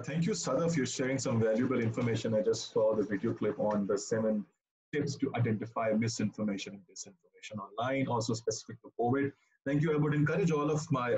Thank you, Sadaf. You're sharing some valuable information. I just saw the video clip on the 7 tips to identify misinformation and disinformation online, also specific to COVID. Thank you. I would encourage all of my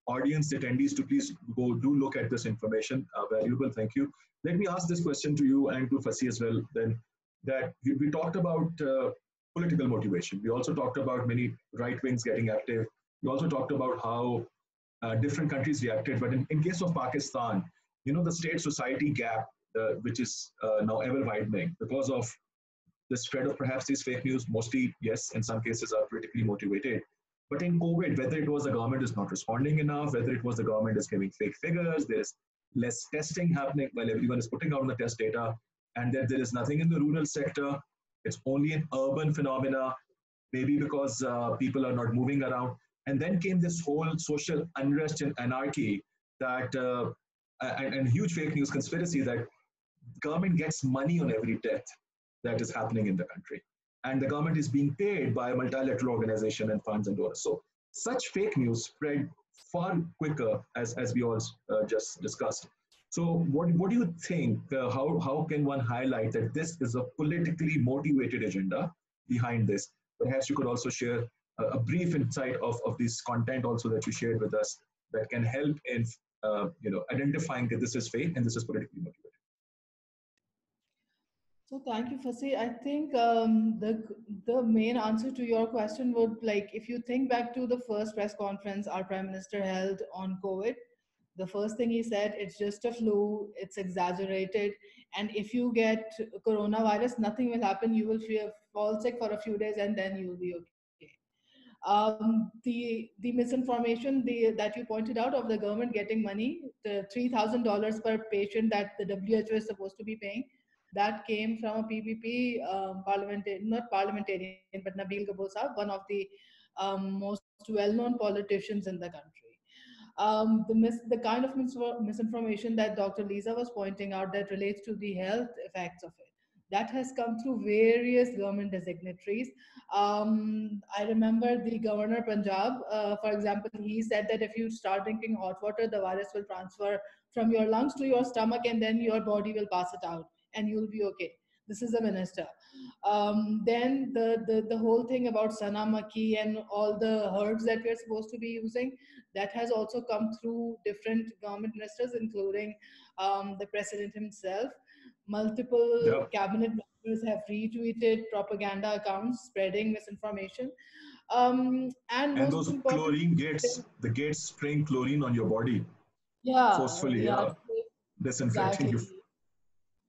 audience attendees to please go do look at this information. Valuable. Thank you. Let me ask this question to you and to Fasi as well. Then that we talked about political motivation. We also talked about many right wings getting active. We also talked about how different countries reacted. But in case of Pakistan, the state society gap, which is now ever widening because of the spread of perhaps these fake news, mostly, yes, in some cases are politically motivated. But in COVID, whether it was the government is not responding enough, whether it was the government is giving fake figures, there's less testing happening while everyone is putting out the test data, and that there is nothing in the rural sector. It's only an urban phenomena, maybe because people are not moving around. And then came this whole social unrest and anarchy that and huge fake news conspiracy that government gets money on every death that is happening in the country. And the government is being paid by a multilateral organization and funds and dollars. So such fake news spread far quicker, as we all just discussed. So what do you think? How can one highlight that this is a politically motivated agenda behind this? Perhaps you could also share a brief insight of this content also that you shared with us that can help in identifying that this is fake and this is politically motivated. So thank you, Fasi. I think the main answer to your question would, like, if you think back to the first press conference our Prime Minister held on COVID, the first thing he said, it's just a flu, it's exaggerated, and if you get coronavirus, nothing will happen. You will fall sick for a few days and then you'll be okay. The misinformation that you pointed out of the government getting money, the $3,000 per patient that the WHO is supposed to be paying, that came from a PPP not parliamentarian, but Nabil Gabor Saab, one of the most well-known politicians in the country. The kind of misinformation that Dr. Lisa was pointing out that relates to the health effects of it, that has come through various government designatories. I remember the governor Punjab, for example, he said that if you start drinking hot water, the virus will transfer from your lungs to your stomach and then your body will pass it out and you'll be okay. This is a minister. Then the whole thing about Sana Makhi and all the herbs that we're supposed to be using, that has also come through different government ministers, including the president himself. Multiple cabinet members have retweeted propaganda accounts spreading misinformation. And most those chlorine gates, the gates spraying chlorine on your body. Yeah. Forcefully, disinfecting exactly.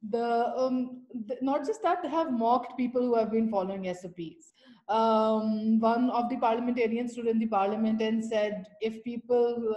you. Not just that, they have mocked people who have been following SOPs. One of the parliamentarians stood in the parliament and said, if people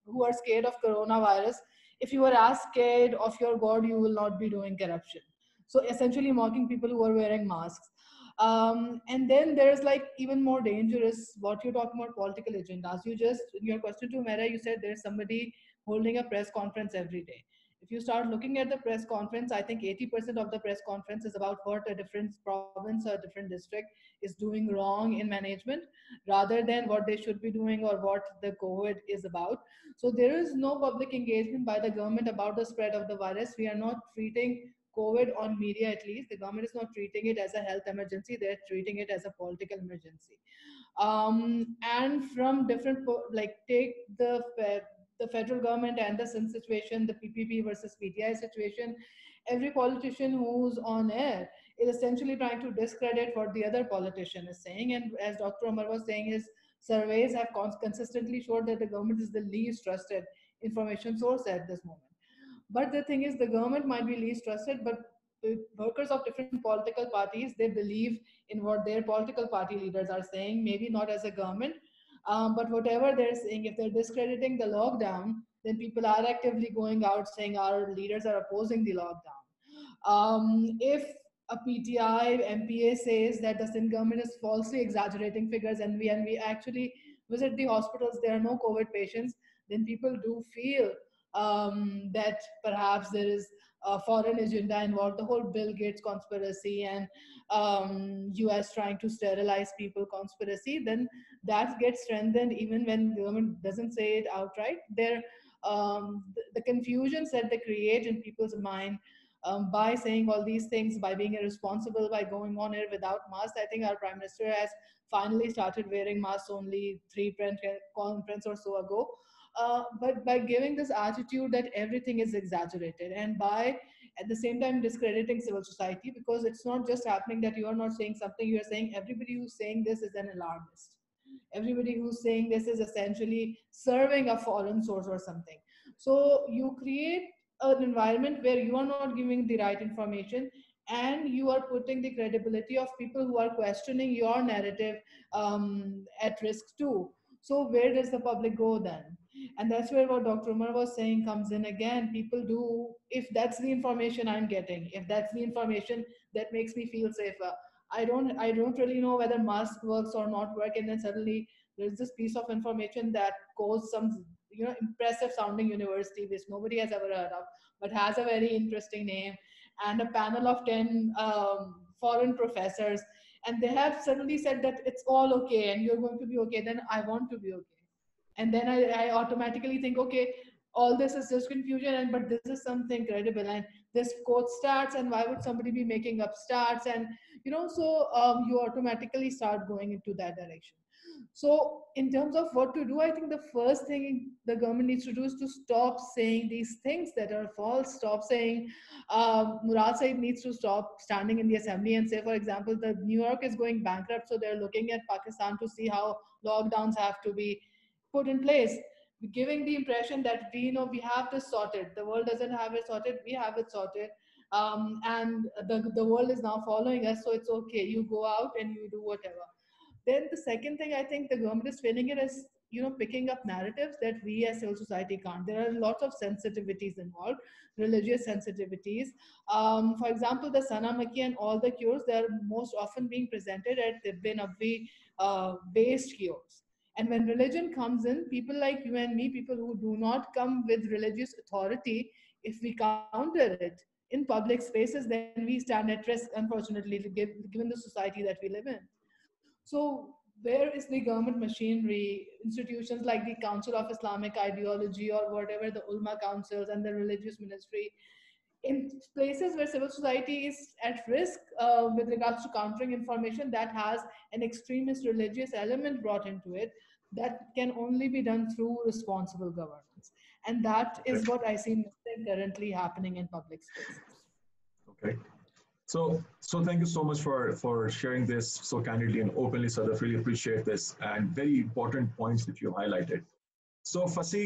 who are scared of coronavirus, if you are as scared of your God, you will not be doing corruption. So essentially mocking people who are wearing masks. And then there's like even more dangerous, what you're talking about, political agendas. You just, in your question to Mera, you said there's somebody holding a press conference every day. If you start looking at the press conference, I think 80% of the press conference is about what a different province or a different district is doing wrong in management rather than what they should be doing or what the COVID is about. So there is no public engagement by the government about the spread of the virus. We are not treating COVID on media, at least. The government is not treating it as a health emergency. They're treating it as a political emergency. And from different, like take the federal government and the SIN situation, the PPP versus PTI situation, every politician who's on air is essentially trying to discredit what the other politician is saying. And as Dr. Omar was saying, his surveys have consistently showed that the government is the least trusted information source at this moment. But the thing is, the government might be least trusted, but workers of different political parties, they believe in what their political party leaders are saying, maybe not as a government, but whatever they're saying, if they're discrediting the lockdown, then people are actively going out saying our leaders are opposing the lockdown. If a PTI MPA says that the Sindh government is falsely exaggerating figures and we actually visit the hospitals, there are no COVID patients, then people do feel that perhaps there is a foreign agenda involved, the whole Bill Gates conspiracy and US trying to sterilize people conspiracy, then that gets strengthened even when government doesn't say it outright. There the confusions that they create in people's mind by saying all these things, by being irresponsible, by going on air without masks. I think our Prime Minister has finally started wearing masks only three conference or so ago. But by giving this attitude that everything is exaggerated, and by at the same time discrediting civil society, because it's not just happening that you are not saying something, you are saying everybody who's saying this is an alarmist. Everybody who's saying this is essentially serving a foreign source or something. So you create an environment where you are not giving the right information, and you are putting the credibility of people who are questioning your narrative at risk too. So where does the public go then? And that's where what Dr. Umar was saying comes in again. People do, if that's the information I'm getting, if that's the information that makes me feel safer, I don't really know whether mask works or not work, and then suddenly there's this piece of information that goes some impressive sounding university which nobody has ever heard of but has a very interesting name, and a panel of 10 foreign professors, and they have suddenly said that it's all okay and you're going to be okay, then I want to be okay. And then I automatically think, okay, all this is just confusion, and but this is something credible, and this quote starts, and why would somebody be making up starts, and so you automatically start going into that direction. So in terms of what to do, I think the first thing the government needs to do is to stop saying these things that are false. Stop saying, Murad Saib needs to stop standing in the assembly and say, for example, that New York is going bankrupt, so they're looking at Pakistan to see how lockdowns have to be put in place, giving the impression that we have this sorted. The world doesn't have it sorted, we have it sorted. And the world is now following us, so it's okay, you go out and you do whatever. Then the second thing I think the government is failing it is, picking up narratives that we as civil society can't. There are lots of sensitivities involved, religious sensitivities. For example, the Sana Maki and all the cures, they're most often being presented at Tibbi Nabwi based cures. And when religion comes in, people like you and me, people who do not come with religious authority, if we counter it in public spaces, then we stand at risk, unfortunately, given the society that we live in. So, where is the government machinery, institutions like the Council of Islamic Ideology or whatever, the ulama councils and the religious ministry, in places where civil society is at risk with regards to countering information that has an extremist religious element brought into it, that can only be done through responsible governance. And that Okay. is what I see missing currently happening in public spaces. Okay. So thank you so much for sharing this so candidly and openly, Sadaf. Really appreciate this and very important points that you highlighted. So, Fasi,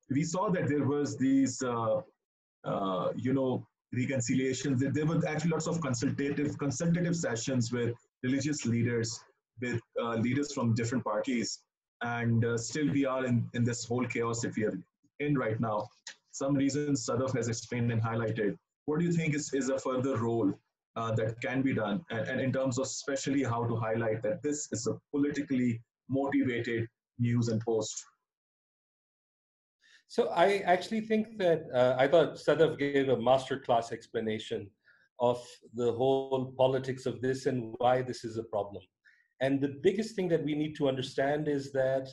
we saw that there was these, reconciliations. There were actually lots of consultative sessions with religious leaders, with leaders from different parties, and still we are in this whole chaos that we are in right now. Some reasons Sadaf has explained and highlighted. What do you think is a further role that can be done, and in terms of especially how to highlight that this is a politically motivated news and post? So I actually think that I thought Sadaf gave a masterclass explanation of the whole politics of this and why this is a problem. And the biggest thing that we need to understand is that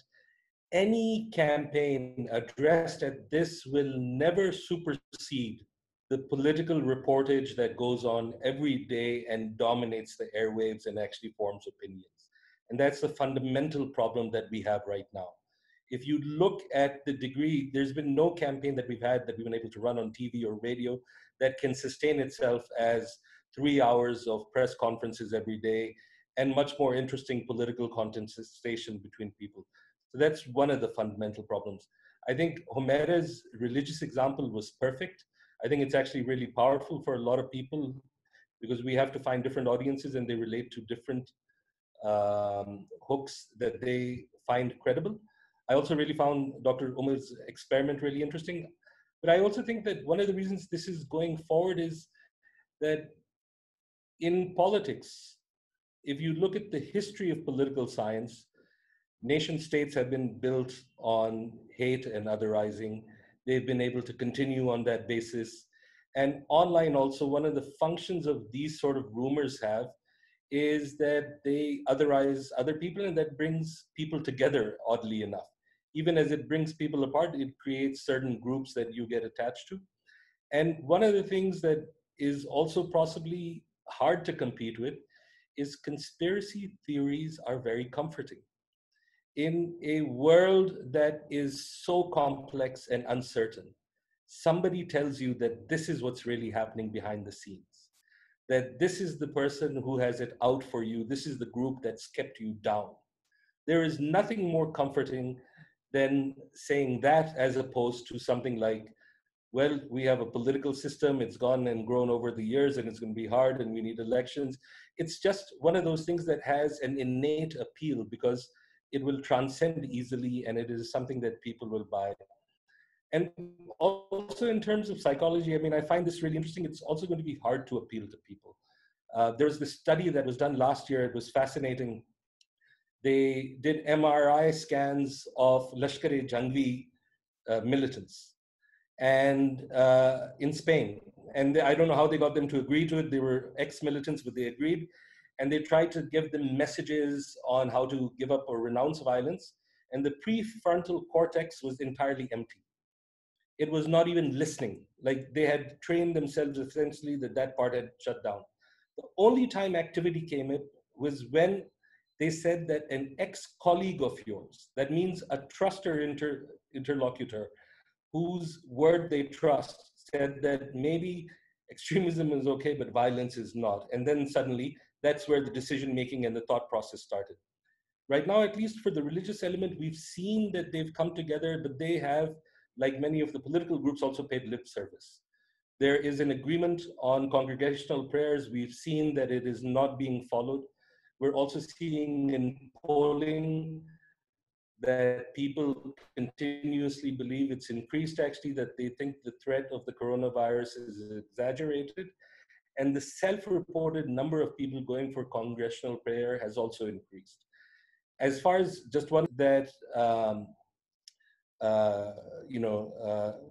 any campaign addressed at this will never supersede the political reportage that goes on every day and dominates the airwaves and actually forms opinions. And that's the fundamental problem that we have right now. If you look at the degree, there's been no campaign that we've had that we've been able to run on TV or radio that can sustain itself as 3 hours of press conferences every day and much more interesting political contestation between people. So that's one of the fundamental problems. I think Humaira's religious example was perfect. I think it's actually really powerful for a lot of people because we have to find different audiences and they relate to different hooks that they find credible. I also really found Dr. Umar's experiment really interesting. But I also think that one of the reasons this is going forward is that in politics, if you look at the history of political science, nation states have been built on hate and otherizing. They've been able to continue on that basis. And online also, one of the functions of these sort of rumors have is that they otherize other people and that brings people together, oddly enough. even as it brings people apart, it creates certain groups that you get attached to. And one of the things that is also possibly hard to compete with is conspiracy theories are very comforting. In a world that is so complex and uncertain, somebody tells you that this is what's really happening behind the scenes, that this is the person who has it out for you, this is the group that's kept you down. There is nothing more comforting than saying that, as opposed to something like, well, we have a political system, it's gone and grown over the years, and it's going to be hard, and we need elections. It's just one of those things that has an innate appeal because it will transcend easily, and it is something that people will buy. And also in terms of psychology, I mean, I find this really interesting. It's also going to be hard to appeal to people. There's this study that was done last year. It was fascinating. They did MRI scans of Lashkar-e-Jhangvi militants, and in Spain. And I don't know how they got them to agree to it. They were ex-militants, but they agreed. And they tried to give them messages on how to give up or renounce violence. And the prefrontal cortex was entirely empty. It was not even listening. Like they had trained themselves essentially that that part had shut down. The only time activity came in was when they said that an ex-colleague of yours, that means a truster interlocutor, whose word they trust, said that maybe extremism is okay, but violence is not. And then suddenly, that's where the decision-making and the thought process started. Right now, at least for the religious element, we've seen that they've come together, but they have, like many of the political groups, also paid lip service. There is an agreement on congregational prayers. We've seen that it is not being followed. We're also seeing in polling that people continuously believe it's increased, actually, that they think the threat of the coronavirus is exaggerated. And the self-reported number of people going for congregational prayer has also increased. As far as just one that,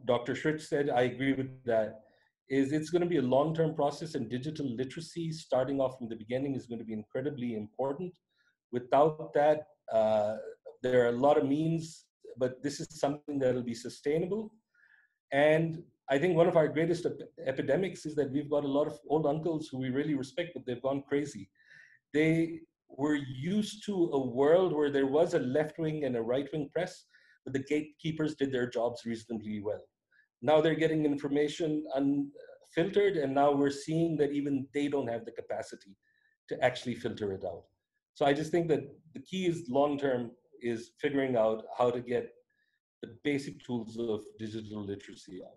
Dr. Shrich said, I agree with that, is it's going to be a long-term process, and digital literacy, starting off from the beginning, is going to be incredibly important. Without that, there are a lot of means, but this is something that will be sustainable. And I think one of our greatest epidemics is that we've got a lot of old uncles who we really respect, but they've gone crazy. They were used to a world where there was a left-wing and a right-wing press, but the gatekeepers did their jobs reasonably well. Now they're getting information unfiltered, and now we're seeing that even they don't have the capacity to actually filter it out. So I just think that the key is long-term is figuring out how to get the basic tools of digital literacy out.